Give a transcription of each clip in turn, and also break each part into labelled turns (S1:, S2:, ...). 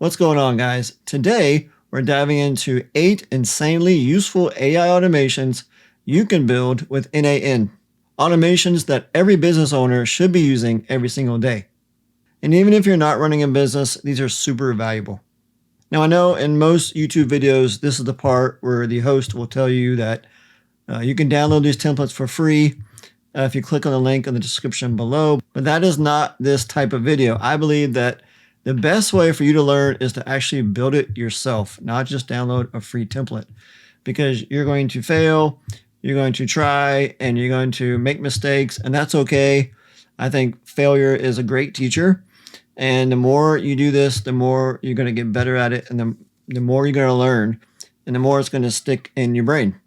S1: What's going on, guys? Today, we're diving into 8 insanely useful AI automations you can build with NAN. Automations that every business owner should be using every single day. And even if you're not running a business, these are super valuable. Now, I know in most YouTube videos, this is the part where the host will tell you that you can download these templates for free if you click on the link in the description below. But that is not this type of video. I believe that the best way for you to learn is to actually build it yourself, not just download a free template, because you're going to fail, you're going to try, and you're going to make mistakes, and that's okay. I think failure is a great teacher, and the more you do this, the more you're going to get better at it, and the more you're going to learn, and the more it's going to stick in your brain.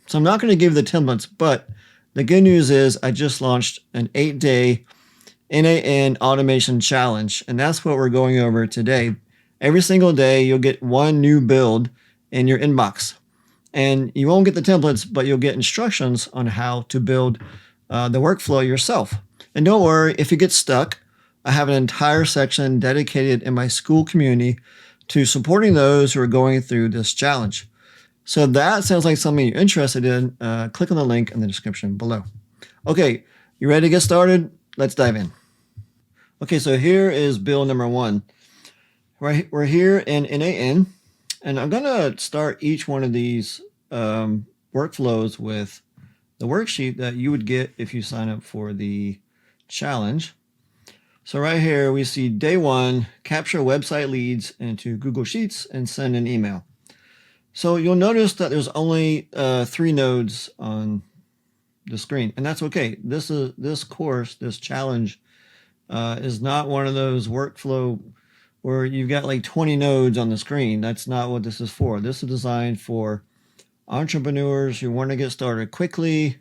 S1: So I'm not going to give the templates, but the good news is I just launched an 8-day NAN automation challenge, and that's what we're going over today. Every single day, you'll get one new build in your inbox, and you won't get the templates, but you'll get instructions on how to build the workflow yourself. And don't worry, if you get stuck, I have an entire section dedicated in my school community to supporting those who are going through this challenge. So if that sounds like something you're interested in, click on the link in the description below. Okay, you ready to get started? Let's dive in. Okay, so here is build number 1. We're here in NAN, and I'm going to start each one of these workflows with the worksheet that you would get if you sign up for the challenge. So right here, we see day 1, capture website leads into Google Sheets and send an email. So you'll notice that there's only 3 nodes on the screen, and that's okay. This challenge is not one of those workflow where you've got like 20 nodes on the screen. That's not what this is for. This is designed for entrepreneurs who want to get started quickly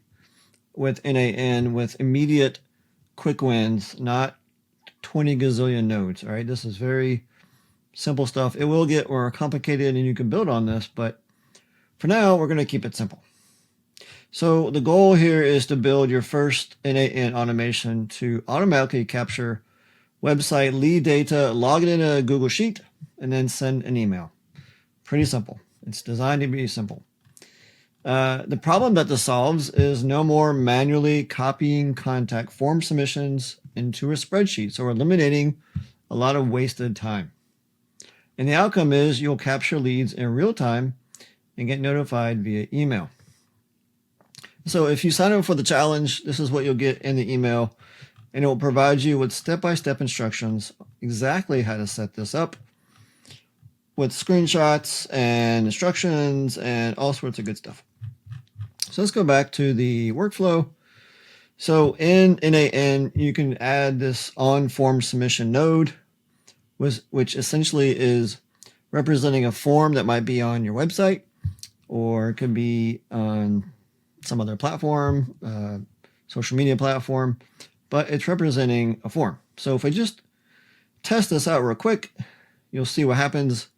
S1: with NAN with immediate quick wins, not 20 gazillion nodes. All right, this is very simple stuff. It will get more complicated and you can build on this, but for now, we're going to keep it simple. So the goal here is to build your first NAN automation to automatically capture website lead data, log it in a Google Sheet, and then send an email. Pretty simple. It's designed to be simple. The problem that this solves is no more manually copying contact form submissions into a spreadsheet. So we're eliminating a lot of wasted time. And the outcome is you'll capture leads in real time and get notified via email. So if you sign up for the challenge, this is what you'll get in the email, and it will provide you with step-by-step instructions exactly how to set this up with screenshots and instructions and all sorts of good stuff. So let's go back to the workflow. So in NAN, you can add this on form submission node, which essentially is representing a form that might be on your website, or it could be on some other platform, social media platform, but it's representing a form. So if I just test this out real quick, you'll see what happens.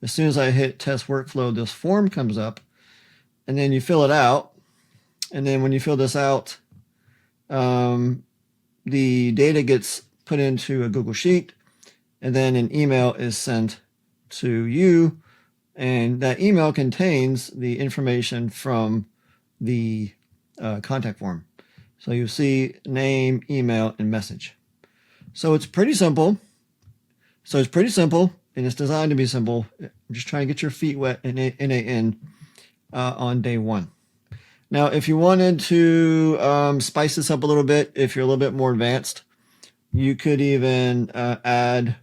S1: As soon as I hit test workflow, this form comes up, and then you fill it out. And then when you fill this out, the data gets put into a Google Sheet, and then an email is sent to you, and that email contains the information from the contact form. So you see name, email, and message. So it's pretty simple. And it's designed to be simple. I'm just trying to get your feet wet in NAN on day 1. Now, if you wanted to spice this up a little bit, if you're a little bit more advanced, you could even add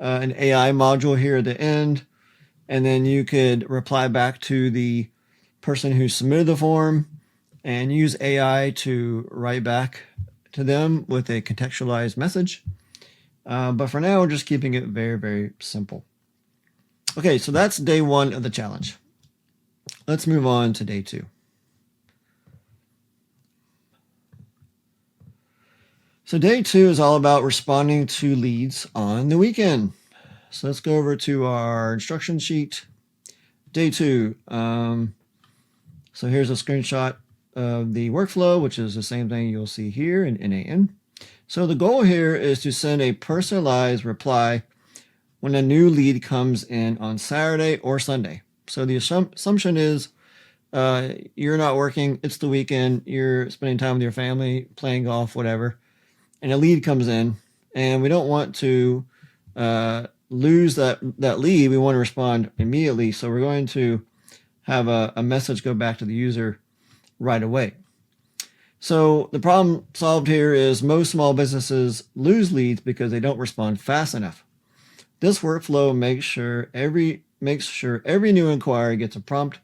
S1: an AI module here at the end, and then you could reply back to the person who submitted the form and use AI to write back to them with a contextualized message. But for now, we're just keeping it very, very simple. Okay, so that's day 1 of the challenge. Let's move on to day 2. So day 2 is all about responding to leads on the weekend. So let's go over to our instruction sheet. Day 2. So here's a screenshot of the workflow, which is the same thing you'll see here in NAN. So the goal here is to send a personalized reply when a new lead comes in on Saturday or Sunday. So the assumption is you're not working, it's the weekend, you're spending time with your family, playing golf, whatever, and a lead comes in, and we don't want to lose that lead. We want to respond immediately. So we're going to have a message go back to the user right away. So the problem solved here is most small businesses lose leads because they don't respond fast enough. This workflow makes sure every new inquiry gets a prompt,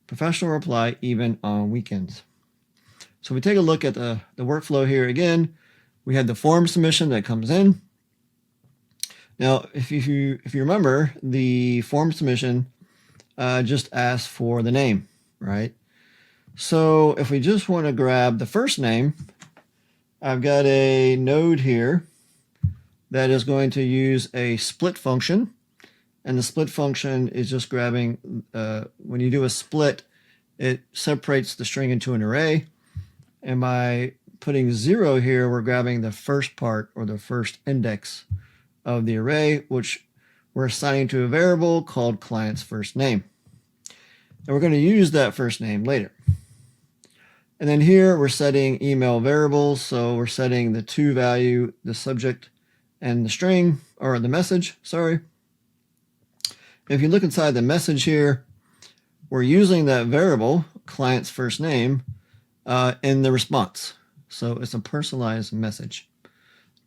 S1: professional reply even on weekends. So we take a look at the workflow here again. We had the form submission that comes in. Now, if you remember, the form submission just asks for the name, right? So if we just want to grab the first name, I've got a node here that is going to use a split function. And the split function is just grabbing, when you do a split, it separates the string into an array. And by putting 0 here, we're grabbing the first part or the first index of the array, which we're assigning to a variable called client's first name. And we're going to use that first name later. And then here we're setting email variables. So we're setting the to value, the subject, and the string, or the message, sorry. If you look inside the message here, we're using that variable, client's first name, in the response. So it's a personalized message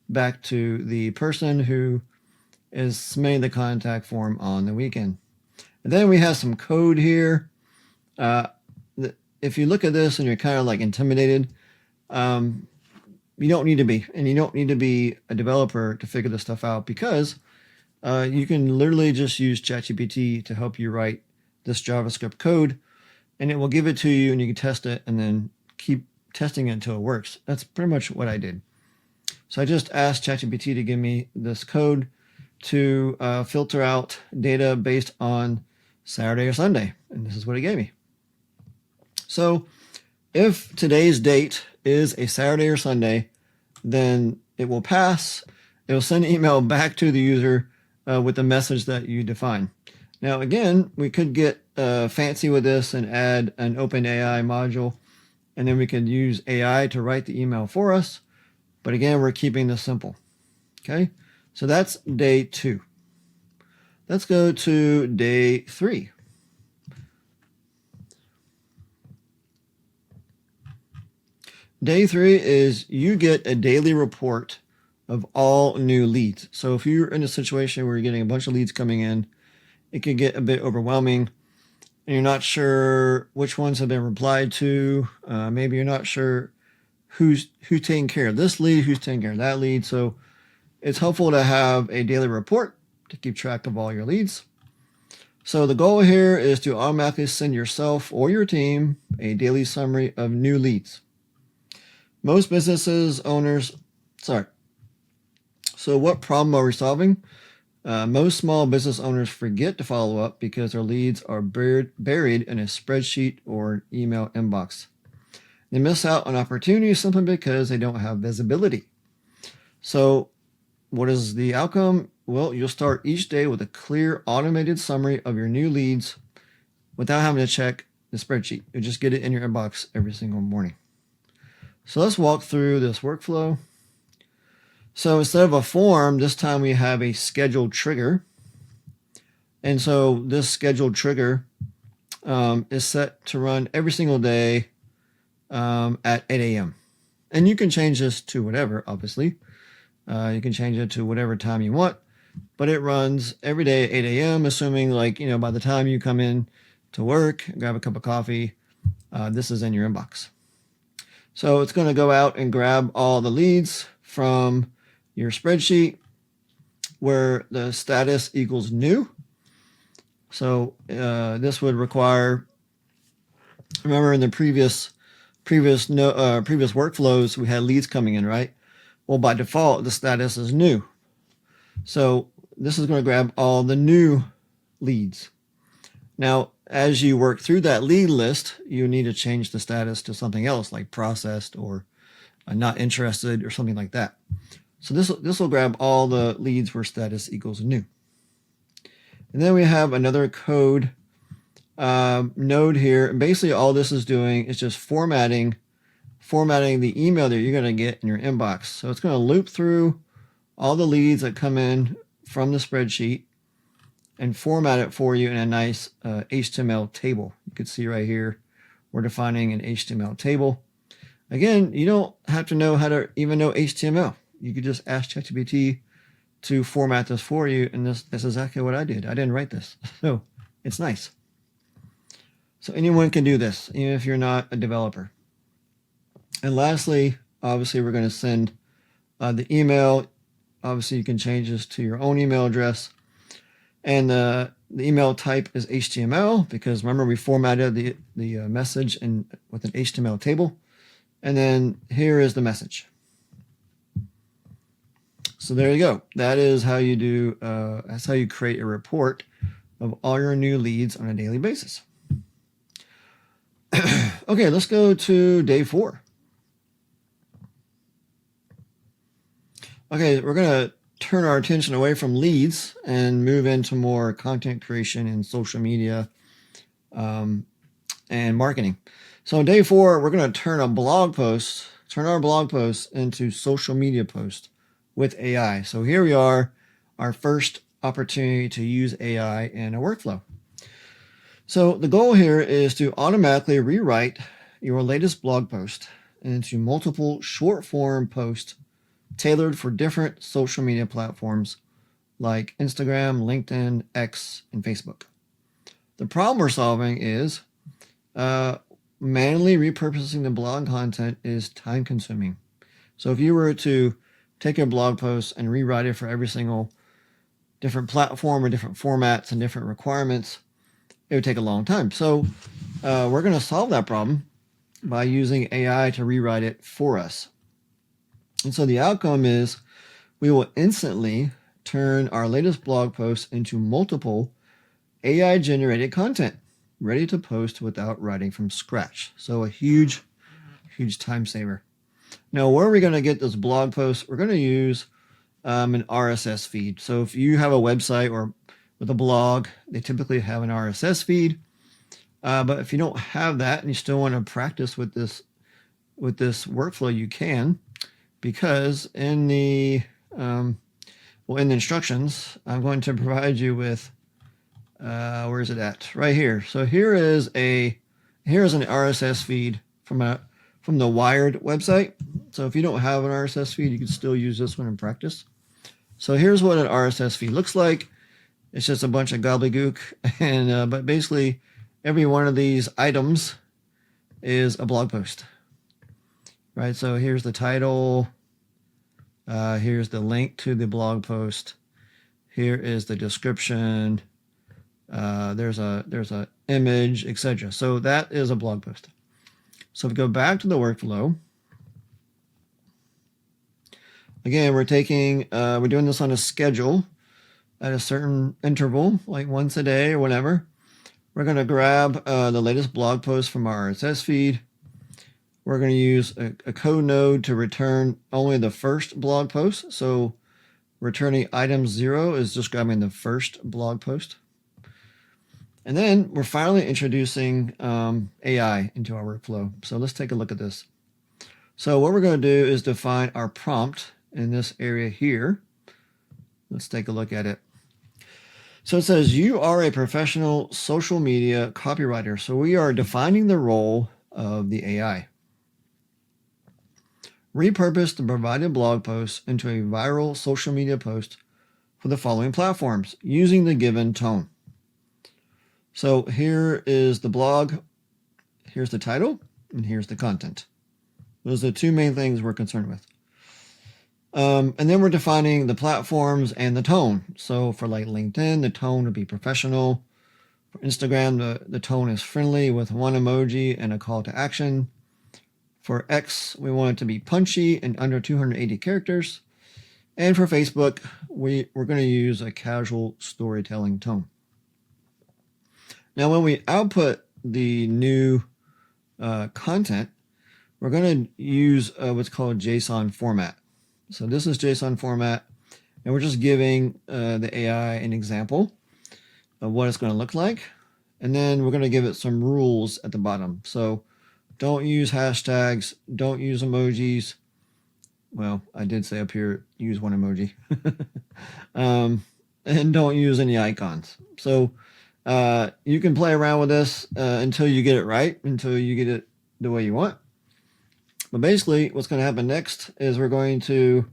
S1: back to the person who is submitting the contact form on the weekend. And then we have some code here. If you look at this and you're kind of like intimidated, you don't need to be. And you don't need to be a developer to figure this stuff out, because you can literally just use ChatGPT to help you write this JavaScript code, and it will give it to you and you can test it and then keep testing it until it works. That's pretty much what I did. So I just asked ChatGPT to give me this code to filter out data based on Saturday or Sunday, and this is what it gave me. So if today's date is a Saturday or Sunday, then it will pass. It will send an email back to the user with the message that you define. Now, again, we could get fancy with this and add an OpenAI module, and then we can use AI to write the email for us. But again, we're keeping this simple. Okay, so that's day 2. Let's go to day 3. Day 3 is you get a daily report of all new leads. So if you're in a situation where you're getting a bunch of leads coming in, it can get a bit overwhelming and you're not sure which ones have been replied to. Maybe you're not sure who's taking care of this lead, who's taking care of that lead. So it's helpful to have a daily report to keep track of all your leads. So the goal here is to automatically send yourself or your team a daily summary of new leads. Most businesses owners, so what problem are we solving? Most small business owners forget to follow up because their leads are buried in a spreadsheet or email inbox. They miss out on opportunities simply because they don't have visibility. So what is the outcome? Well, you'll start each day with a clear automated summary of your new leads without having to check the spreadsheet. You'll just get it in your inbox every single morning. So let's walk through this workflow. So instead of a form, this time we have a scheduled trigger. And so this scheduled trigger is set to run every single day at 8 a.m. And you can change this to whatever, obviously. You can change it to whatever time you want, but it runs every day at 8 a.m., assuming by the time you come in to work, grab a cup of coffee, this is in your inbox. So it's going to go out and grab all the leads from your spreadsheet where the status equals new. So this would require, remember in the previous workflows, we had leads coming in, right? Well, by default, the status is new. So this is going to grab all the new leads. Now, as you work through that lead list, you need to change the status to something else like processed or not interested or something like that. So this will grab all the leads where status equals new. And then we have another code node here. And basically all this is doing is just formatting the email that you're going to get in your inbox. So it's going to loop through all the leads that come in from the spreadsheet and format it for you in a nice HTML table. You can see right here, we're defining an HTML table. Again, you don't have to know how to even know HTML. You could just ask ChatGPT to format this for you, and that's exactly what I did. I didn't write this, so it's nice. So anyone can do this, even if you're not a developer. And lastly, obviously, we're going to send the email. Obviously, you can change this to your own email address. And the email type is HTML because remember we formatted the message with an HTML table. And then here is the message. So there you go. That is how you do. That's how you create a report of all your new leads on a daily basis. Okay, let's go to day 4. Okay, we're going to turn our attention away from leads and move into more content creation and social media and marketing. So on day 4, we're going to turn our blog posts into social media posts with AI. So here we are, our first opportunity to use AI in a workflow. So the goal here is to automatically rewrite your latest blog post into multiple short form posts tailored for different social media platforms like Instagram, LinkedIn, X, and Facebook. The problem we're solving is manually repurposing the blog content is time consuming. So if you were to take a blog post and rewrite it for every single different platform or different formats and different requirements, it would take a long time. So we're going to solve that problem by using AI to rewrite it for us. And so the outcome is we will instantly turn our latest blog posts into multiple AI-generated content ready to post without writing from scratch. So a huge, huge time saver. Now, where are we going to get this blog post? We're going to use an RSS feed. So if you have a website or with a blog, they typically have an RSS feed. But if you don't have that and you still want to practice with this workflow, you can. Because in the instructions, I'm going to provide you with where is it at? Right here. So here is an RSS feed from the Wired website. So if you don't have an RSS feed, you can still use this one in practice. So here's what an RSS feed looks like. It's just a bunch of gobbledygook, and but basically every one of these items is a blog post. Right, so here's the title, here's the link to the blog post, here is the description, there's a image, etc. So that is a blog post. So if we go back to the workflow, again, we're doing this on a schedule at a certain interval, like once a day or whatever. We're going to grab the latest blog post from our RSS feed. We're going to use a code node to return only the first blog post. So returning item 0 is just grabbing the first blog post. And then we're finally introducing AI into our workflow. So let's take a look at this. So what we're going to do is define our prompt in this area here. Let's take a look at it. So it says you are a professional social media copywriter. So we are defining the role of the AI. Repurpose the provided blog post into a viral social media post for the following platforms using the given tone. So here is the blog, here's the title, and here's the content. Those are the two main things we're concerned with. And then we're defining the platforms and the tone. So for like LinkedIn, the tone would be professional. For Instagram, the tone is friendly with one emoji and a call to action. For X, we want it to be punchy and under 280 characters. And for Facebook, we're going to use a casual storytelling tone. Now, when we output the new content, we're going to use what's called JSON format. So this is JSON format, and we're just giving the AI an example. of what it's going to look like. And then we're going to give it some rules at the bottom. So don't use hashtags, don't use emojis. Well, I did say up here, use one emoji. And don't use any icons. So you can play around with this until you get it right, until you get it the way you want. But basically, what's going to happen next is we're going to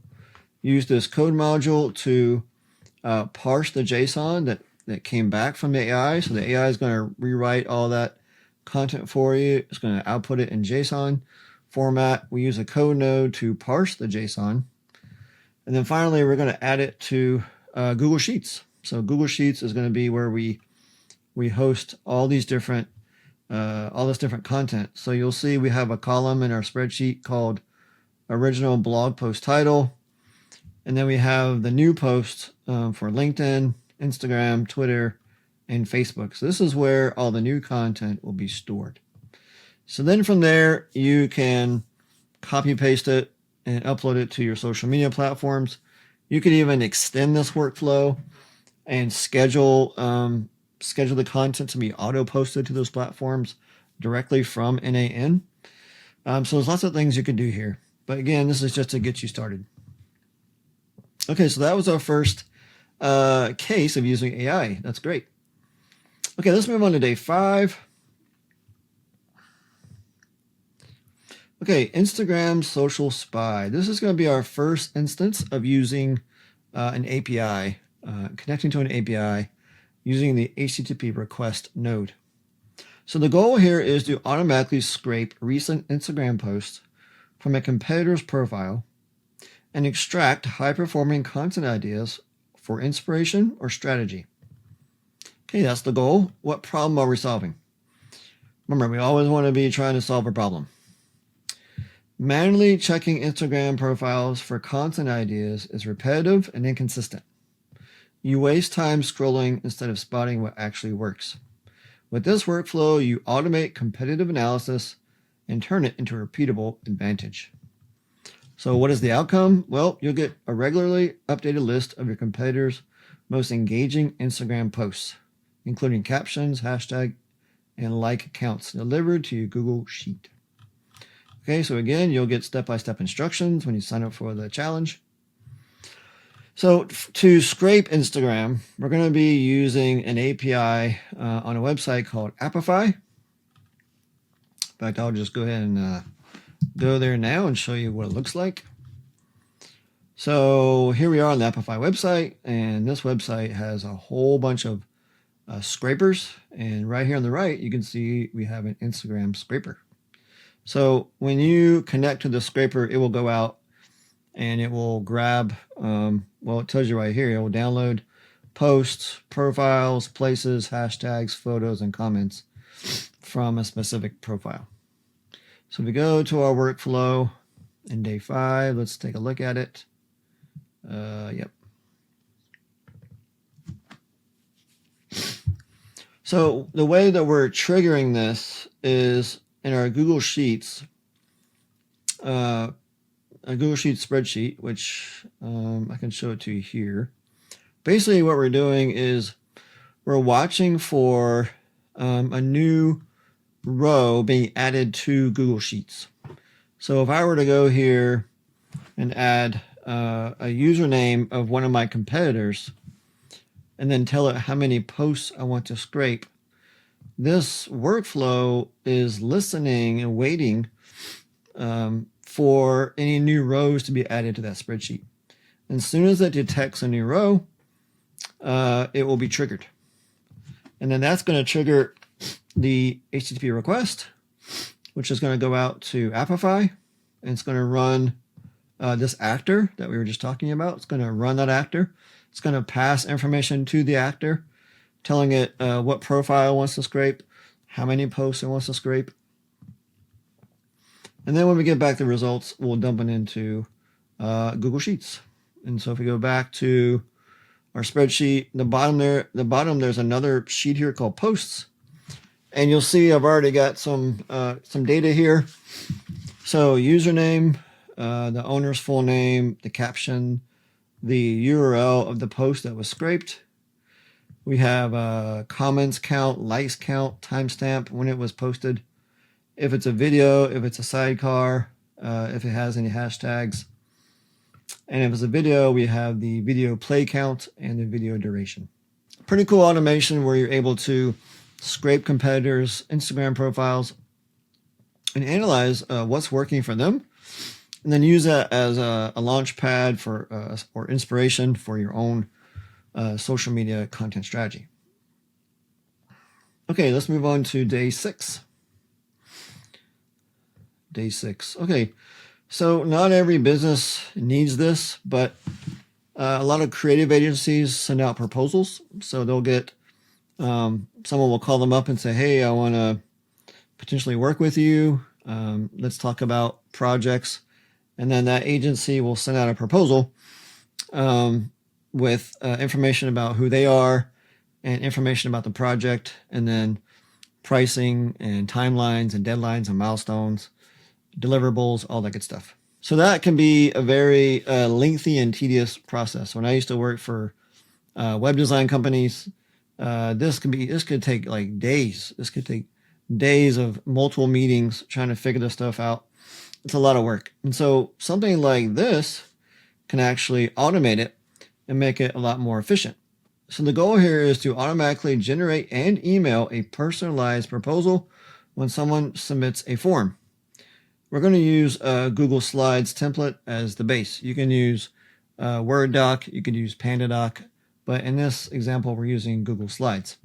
S1: use this code module to parse the JSON that came back from the AI. So the AI is going to rewrite all that content for you. It's going to output it in JSON format. We use a code node to parse the JSON. And then finally, we're going to add it to Google Sheets. So Google Sheets is going to be where we host all this different content. So you'll see we have a column in our spreadsheet called original blog post title. And then we have the new post for LinkedIn, Instagram, Twitter, and Facebook. So this is where all the new content will be stored. So then from there, you can copy paste it and upload it to your social media platforms. You could even extend this workflow and schedule the content to be auto posted to those platforms directly from NAN. So there's lots of things you can do here. But again, this is just to get you started. Okay, so that was our first case of using AI. That's great. Okay, let's move on to day 5. Okay, Instagram Social Spy. This is going to be our first instance of using an API, connecting to an API using the HTTP request node. So the goal here is to automatically scrape recent Instagram posts from a competitor's profile and extract high-performing content ideas for inspiration or strategy. Okay, that's the goal. What problem are we solving? Remember, we always want to be trying to solve a problem. Manually checking Instagram profiles for content ideas is repetitive and inconsistent. You waste time scrolling instead of spotting what actually works. With this workflow, you automate competitive analysis and turn it into a repeatable advantage. So what is the outcome? Well, you'll get a regularly updated list of your competitors' most engaging Instagram posts, including captions, hashtag, and like counts delivered to your Google Sheet. Okay, so again, you'll get step-by-step instructions when you sign up for the challenge. So to scrape Instagram, we're going to be using an API on a website called Appify. In fact, I'll just go ahead and go there now and show you what it looks like. So here we are on the Appify website, and this website has a whole bunch of scrapers. And right here on the right, you can see we have an Instagram scraper. So when you connect to the scraper, it will go out and it will grab, well, it tells you right here, it will download posts, profiles, places, hashtags, photos, and comments from a specific profile. So if we go to our workflow in day 5, let's take a look at it. Yep. So the way that we're triggering this is in our Google Sheets, a Google Sheets spreadsheet, which I can show it to you here. Basically what we're doing is we're watching for a new row being added to Google Sheets. So if I were to go here and add a username of one of my competitors and then tell it how many posts I want to scrape, this workflow is listening and waiting for any new rows to be added to that spreadsheet. And as soon as it detects a new row, it will be triggered. And then that's going to trigger the HTTP request, which is going to go out to Appify, and it's going to run this actor that we were just talking about. It's going to run that actor. It's going to pass information to the actor, telling it what profile it wants to scrape, how many posts it wants to scrape. And then when we get back the results, we'll dump it into Google Sheets. And so if we go back to our spreadsheet, the bottom there's another sheet here called posts. And you'll see I've already got some data here. So username, the owner's full name, the caption, the URL of the post that was scraped. We have comments count, likes count, timestamp when it was posted. If it's a video, if it's a sidecar, if it has any hashtags. And if it's a video, we have the video play count and the video duration. Pretty cool automation where you're able to scrape competitors' Instagram profiles and analyze what's working for them, and then use that as a launch pad for or inspiration for your own social media content strategy. Okay, let's move on to day 6. Day 6. Okay, so not every business needs this, but a lot of creative agencies send out proposals. So they'll get, someone will call them up and say, hey, I want to potentially work with you. Let's talk about projects. And then that agency will send out a proposal with information about who they are and information about the project, and then pricing and timelines and deadlines and milestones, deliverables, all that good stuff. So that can be a very lengthy and tedious process. When I used to work for web design companies, this could take like days. This could take days of multiple meetings trying to figure this stuff out. It's a lot of work. And so something like this can actually automate it and make it a lot more efficient. So the goal here is to automatically generate and email a personalized proposal when someone submits a form. We're going to use Google Slides template as the base. You can use Word doc, you can use PandaDoc, but in this example, we're using Google Slides.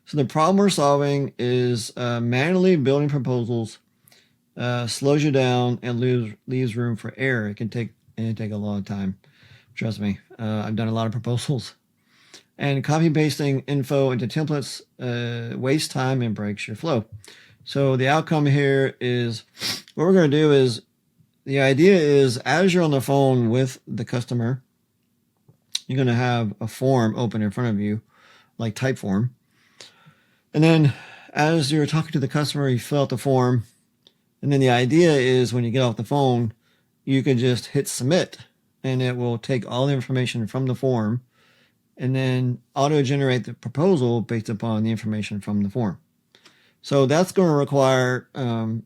S1: So the problem we're solving is manually building proposals slows you down and leaves room for error. It can take a long time. Trust me, I've done a lot of proposals. And copy pasting info into templates wastes time and breaks your flow. So the outcome here is, what we're going to do is, the idea is as you're on the phone with the customer, you're going to have a form open in front of you, like Typeform. And then as you're talking to the customer, you fill out the form. And then the idea is when you get off the phone, you can just hit submit, and it will take all the information from the form and then auto-generate the proposal based upon the information from the form. So that's going to require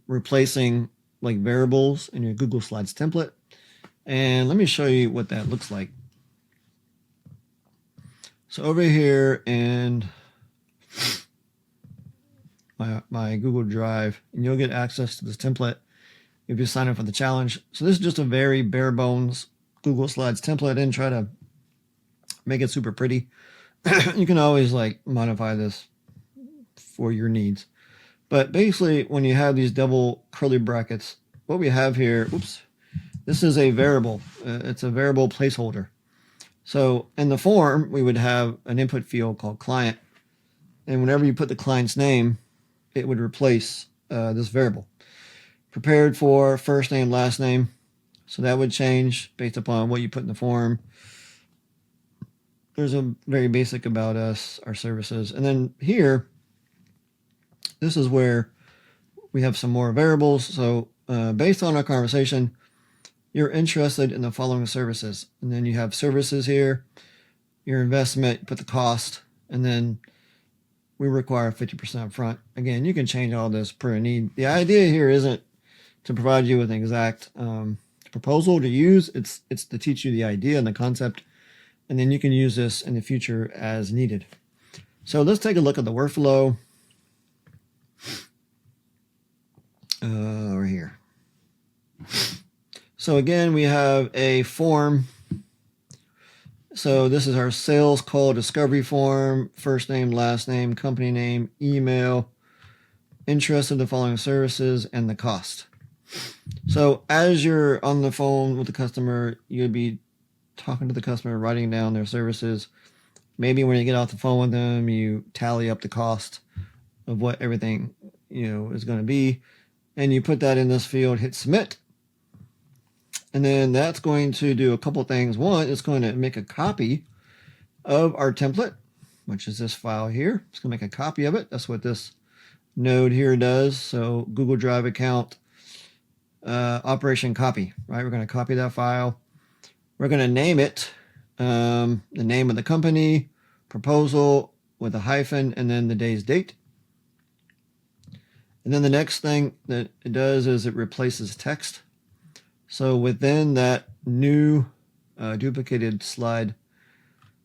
S1: replacing like variables in your Google Slides template. And let me show you what that looks like. So over here in my Google Drive, and you'll get access to this template if you sign up for the challenge. So this is just a very bare bones Google Slides template. I didn't try to make it super pretty. You can always like modify this for your needs. But basically, when you have these double curly brackets, what we have here, this is a variable. It's a variable placeholder. So in the form, we would have an input field called client. And whenever you put the client's name, it would replace this variable. Prepared for first name, last name. So that would change based upon what you put in the form. There's a very basic about us, our services. And then here, this is where we have some more variables. So based on our conversation, you're interested in the following services. And then you have services here, your investment, put the cost, and then we require 50% up front. Again, you can change all this per need. The idea here isn't to provide you with an exact proposal to use. It's to teach you the idea and the concept, and then you can use this in the future as needed. So let's take a look at the workflow over here. So again, we have a form. So this is our sales call discovery form, first name, last name, company name, email, interest in the following services, and the cost. So as you're on the phone with the customer, you'd be talking to the customer, writing down their services. Maybe when you get off the phone with them, you tally up the cost of what everything is going to be, and you put that in this field, hit submit. And then that's going to do a couple things. One, it's going to make a copy of our template, which is this file here. It's going to make a copy of it. That's what this node here does. So Google Drive account, operation copy, right? We're going to copy that file. We're going to name it the name of the company, proposal with a hyphen and then the day's date. And then the next thing that it does is it replaces text. So within that new duplicated slide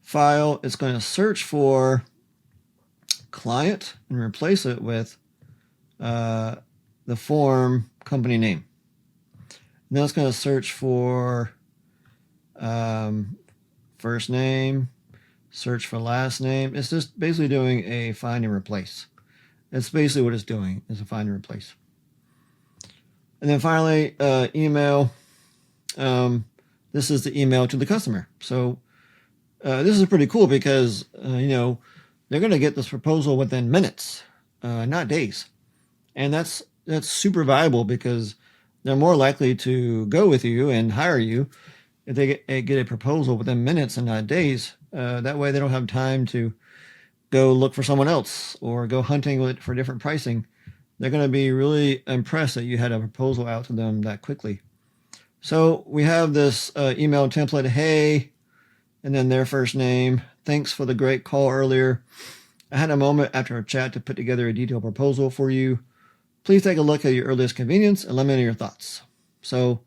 S1: file, it's going to search for client and replace it with the form company name. And then it's going to search for first name, search for last name. It's just basically doing a find and replace. That's basically what it's doing, is a find and replace. And then finally, email. This is the email to the customer. So this is pretty cool because, they're going to get this proposal within minutes, not days. And that's super valuable because they're more likely to go with you and hire you if they get a proposal within minutes and not days. That way they don't have time to go look for someone else or go hunting for different pricing. They're going to be really impressed that you had a proposal out to them that quickly. So we have this email template, hey, and then their first name. Thanks for the great call earlier. I had a moment after our chat to put together a detailed proposal for you. Please take a look at your earliest convenience and let me know your thoughts. So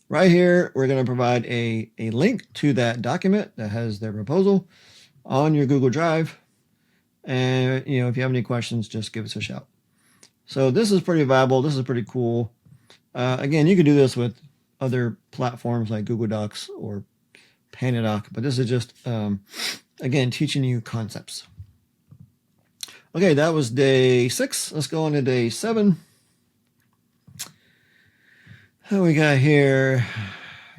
S1: right here, we're going to provide a link to that document that has their proposal on your Google Drive. And, if you have any questions, just give us a shout. So this is pretty viable. This is pretty cool. Again, you can do this with other platforms like Google Docs or PandaDoc, but this is just, again, teaching you concepts. Okay, that was day 6. Let's go on to day 7. What we got here?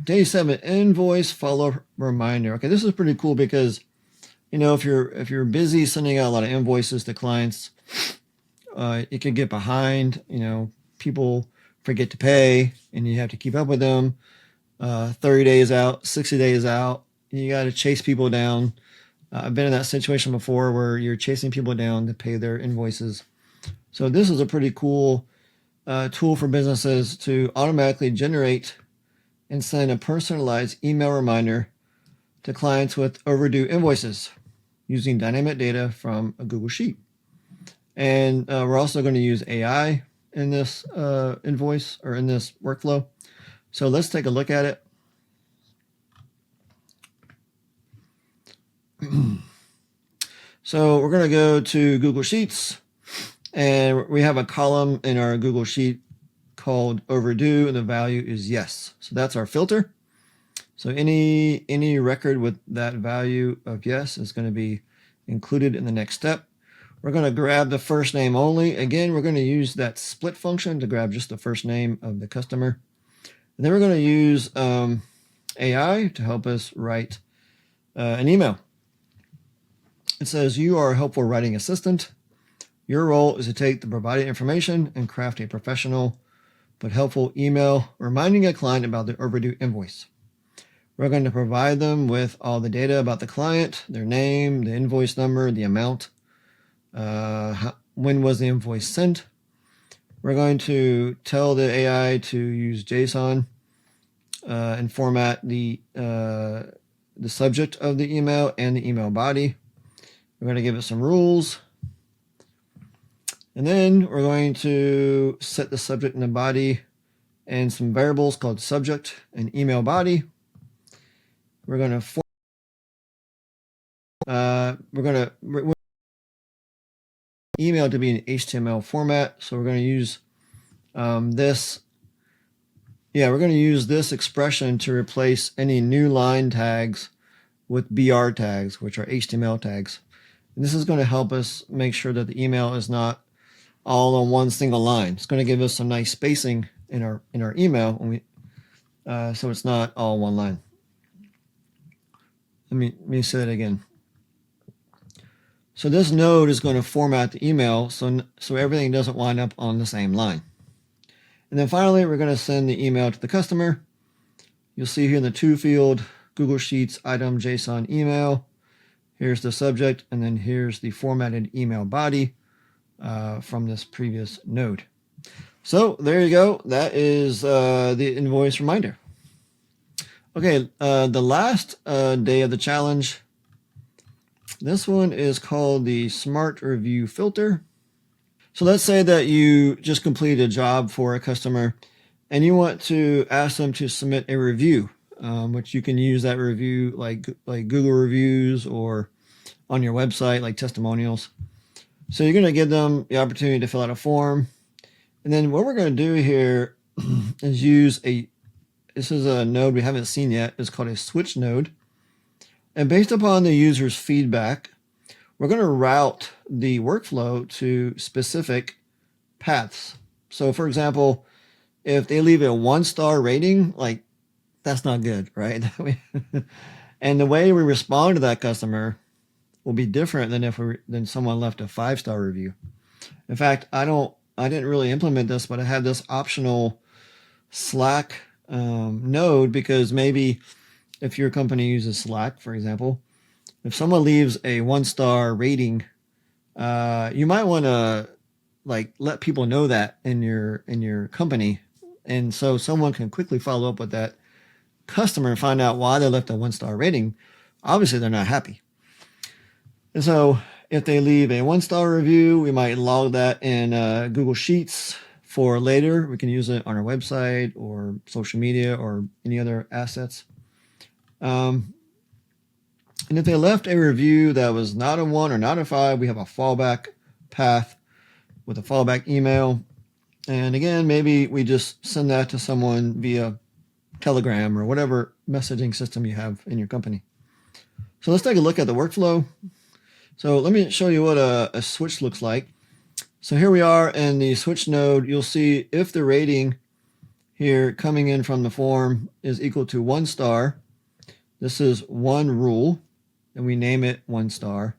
S1: Day 7, invoice follow reminder. Okay, this is pretty cool because, if you're busy sending out a lot of invoices to clients, it could get behind. People forget to pay, and you have to keep up with them. 30 days out, 60 days out, you got to chase people down. I've been in that situation before where you're chasing people down to pay their invoices. So this is a pretty cool tool for businesses to automatically generate and send a personalized email reminder to clients with overdue invoices using dynamic data from a Google Sheet. And we're also going to use AI in this invoice or in this workflow. So let's take a look at it. So we're going to go to Google Sheets, and we have a column in our Google Sheet called overdue, and the value is yes. So that's our filter. So any record with that value of yes is going to be included in the next step. We're going to grab the first name only. Again, we're going to use that split function to grab just the first name of the customer. And then we're going to use AI to help us write an email. It says, you are a helpful writing assistant. Your role is to take the provided information and craft a professional but helpful email reminding a client about their overdue invoice. We're going to provide them with all the data about the client, their name, the invoice number, the amount, when was the invoice sent. We're going to tell the AI to use JSON and format the subject of the email and the email body. We're going to give it some rules. And then we're going to set the subject and the body and some variables called subject and email body. We're going to email to be in HTML format. So we're going to use this. Yeah, we're going to use this expression to replace any new line tags with BR tags, which are HTML tags. And this is going to help us make sure that the email is not all on one single line. It's going to give us some nice spacing in our email when so it's not all one line. Let me say that again. So this node is going to format the email so everything doesn't wind up on the same line. And then finally, we're going to send the email to the customer. You'll see here in the to field, Google Sheets item JSON email. Here's the subject, and then here's the formatted email body from this previous node. So there you go. That is the invoice reminder. Okay, the last day of the challenge This one is called the Smart Review Filter. So let's say that you just completed a job for a customer and you want to ask them to submit a review, which you can use that review like Google reviews or on your website like testimonials. So you're going to give them the opportunity to fill out a form. And then what we're going to do here is this is a node we haven't seen yet. It's called a switch node. And based upon the user's feedback, we're going to route the workflow to specific paths. So for example, if they leave a 1-star rating, like that's not good, right? And the way we respond to that customer will be different than someone left a 5-star review. In fact, I didn't really implement this, but I had this optional Slack node because maybe if your company uses Slack, for example, if someone leaves a 1-star rating, you might want to let people know that in your company, and so someone can quickly follow up with that customer and find out why they left a 1-star rating. Obviously, they're not happy. And so if they leave a 1-star review, we might log that in Google Sheets for later. We can use it on our website or social media or any other assets. And if they left a review that was not a 1 or not a 5, we have a fallback path with a fallback email. And again, maybe we just send that to someone via Telegram or whatever messaging system you have in your company. So let's take a look at the workflow. So let me show you what a switch looks like. So here we are in the switch node. You'll see if the rating here coming in from the form is equal to 1 star. This is one rule, and we name it 1 star.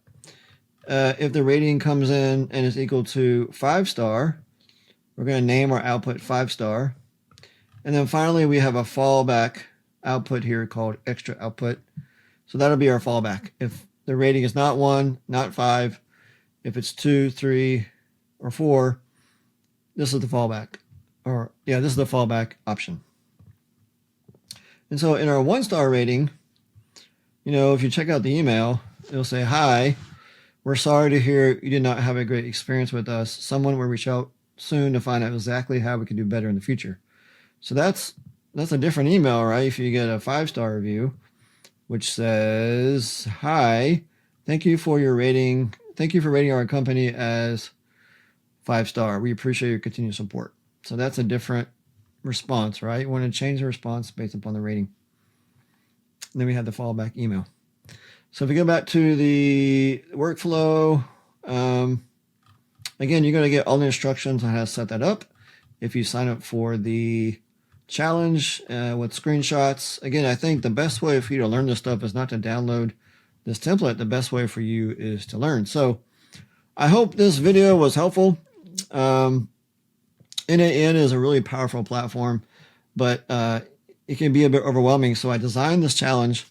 S1: If the rating comes in and is equal to 5 star, we're going to name our output 5 star. And then finally, we have a fallback output here called extra output. So that'll be our fallback. If the rating is not 1, not 5, if it's 2, 3, or 4, this is the fallback. This is the fallback option. And so in our 1-star rating, if you check out the email, it'll say, "Hi, we're sorry to hear you did not have a great experience with us. Someone will reach out soon to find out exactly how we can do better in the future." So that's a different email, right? If you get a 5-star review, which says, "Hi, thank you for your rating. Thank you for rating our company as 5-star. We appreciate your continued support." So that's a different response, right? You want to change the response based upon the rating. And then we have the fallback email. So if we go back to the workflow, again, you're going to get all the instructions on how to set that up. If you sign up for the challenge with screenshots, again, I think the best way for you to learn this stuff is not to download this template. The best way for you is to learn. So I hope this video was helpful. NAN is a really powerful platform, but it can be a bit overwhelming. So I designed this challenge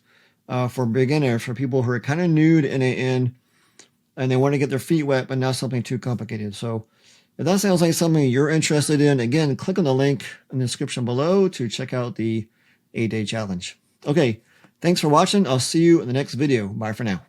S1: for beginners, for people who are kind of new to NAN and they want to get their feet wet, but not something too complicated. So if that sounds like something you're interested in, again, click on the link in the description below to check out the 8-day challenge. Okay, thanks for watching. I'll see you in the next video. Bye for now.